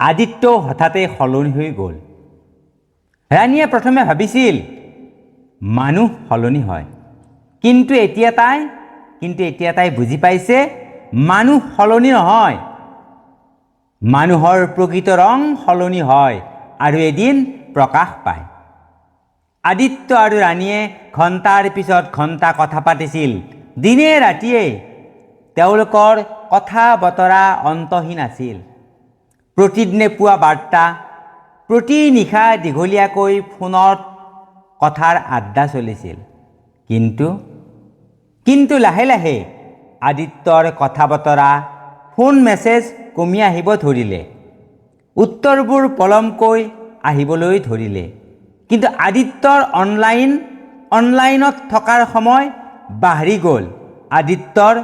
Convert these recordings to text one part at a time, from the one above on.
আদিত্য হঠাতে সলনি হৈ গ'ল। ৰাণীয়ে প্ৰথমে ভাবিছিল মানুহ সলনি হয়, কিন্তু এতিয়া তাই বুজি পাইছে মানুহ সলনি নহয়, মানুহৰ প্ৰকৃত ৰং সলনি হয় আৰু এদিন প্ৰকাশ পায়। আদিত্য আৰু ৰাণীয়ে ঘণ্টাৰ পিছত ঘণ্টা কথা পাতিছিল। দিনে ৰাতিয়ে তেওঁলোকৰ কথা বতৰা অন্তহীন আছিল। প্ৰতিদিনে পোৱা বাৰ্তা, প্ৰতি নিশা দীঘলীয়াকৈ ফোনত কথাৰ আড্ডা চলিছিল। কিন্তু লাহে লাহে আদিত্যৰ কথা বতৰা, ফোন মেছেজ কমি আহিব ধৰিলে। উত্তৰবোৰ পলমকৈ আহিবলৈ ধৰিলে। কিন্তু আদিত্যৰ অনলাইনত থকাৰ সময় বাঢ়ি গ'ল। আদিত্যৰ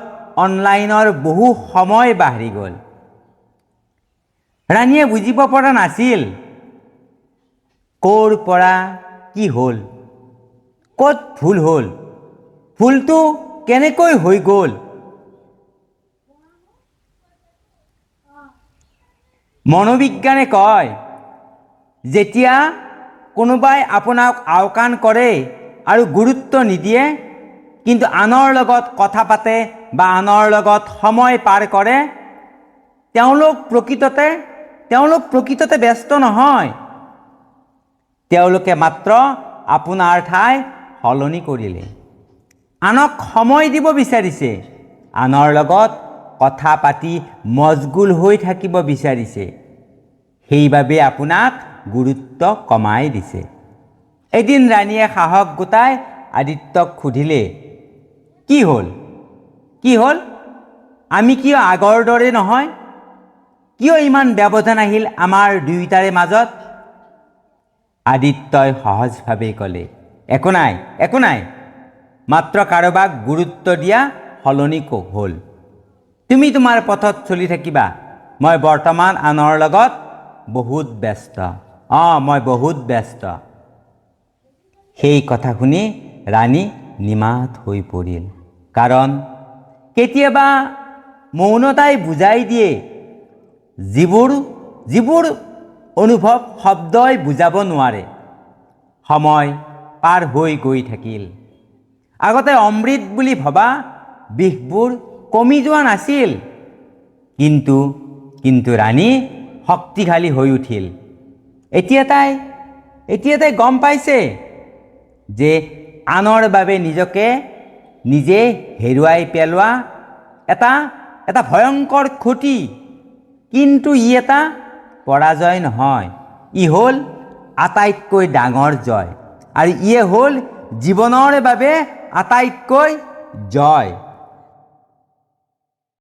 অনলাইনৰ বহু সময় বাঢ়ি গ'ল। ৰাণীয়ে বুজিব পৰা নাছিল ক'ৰ পৰা কি হ'ল, ক'ত ভুল হ'ল, ভুলটো কেনেকৈ হৈ গ'ল। মনোবিজ্ঞানে কয়, যেতিয়া কোনোবাই আপোনাক আওকাণ কৰে আৰু গুৰুত্ব নিদিয়ে, কিন্তু আনৰ লগত কথা পাতে বা আনৰ লগত সময় পাৰ কৰে, তেওঁলোক প্ৰকৃততে ব্যস্ত নহয়। তেওঁলোকে মাত্ৰ আপোনাৰ ঠাই সলনি কৰিলে। আনক সময় দিব বিচাৰিছে, আনৰ লগত কথা পাতি মজগুল হৈ থাকিব বিচাৰিছে। সেইবাবে আপোনাক গুৰুত্ব কমাই দিছে। এদিন ৰাণীয়ে সাহস গোটাই আদিত্যক সুধিলে, কি হ'ল? আমি কিয় আগৰ দৰে নহয়? কিয় ইমান ব্যৱধান আহিল আমাৰ দুয়োটাৰে মাজত? আদিত্যই সহজভাৱে ক'লে, একো নাই, মাত্ৰ কাৰোবাক গুৰুত্ব দিয়া সলনি হ'ল। তুমি তোমাৰ পথত চলি থাকিবা, মই বৰ্তমান আনৰ লগত বহুত ব্যস্ত। সেই কথা শুনি ৰাণী নিমাত হৈ পৰিল। কাৰণ কেতিয়াবা মৌনতাই বুজাই দিয়ে যিবোৰ অনুভৱ শব্দই বুজাব নোৱাৰে। সময় পাৰ হৈ গৈ থাকিল। আগতে অমৃত বুলি ভবা বিষবোৰ কমি যোৱা নাছিল, কিন্তু ৰাণী শক্তিশালী হৈ উঠিল। এতিয়া তাই গম পাইছে যে আনৰ বাবে নিজকে নিজে হেৰুৱাই পেলোৱা এটা ভয়ংকৰ ক্ষতি, কিন্তু ই এটা পৰাজয় নহয়, ই হ'ল আটাইতকৈ ডাঙৰ জয়, আৰু ইয়ে হ'ল জীৱনৰ বাবে আটাইতকৈ জয়।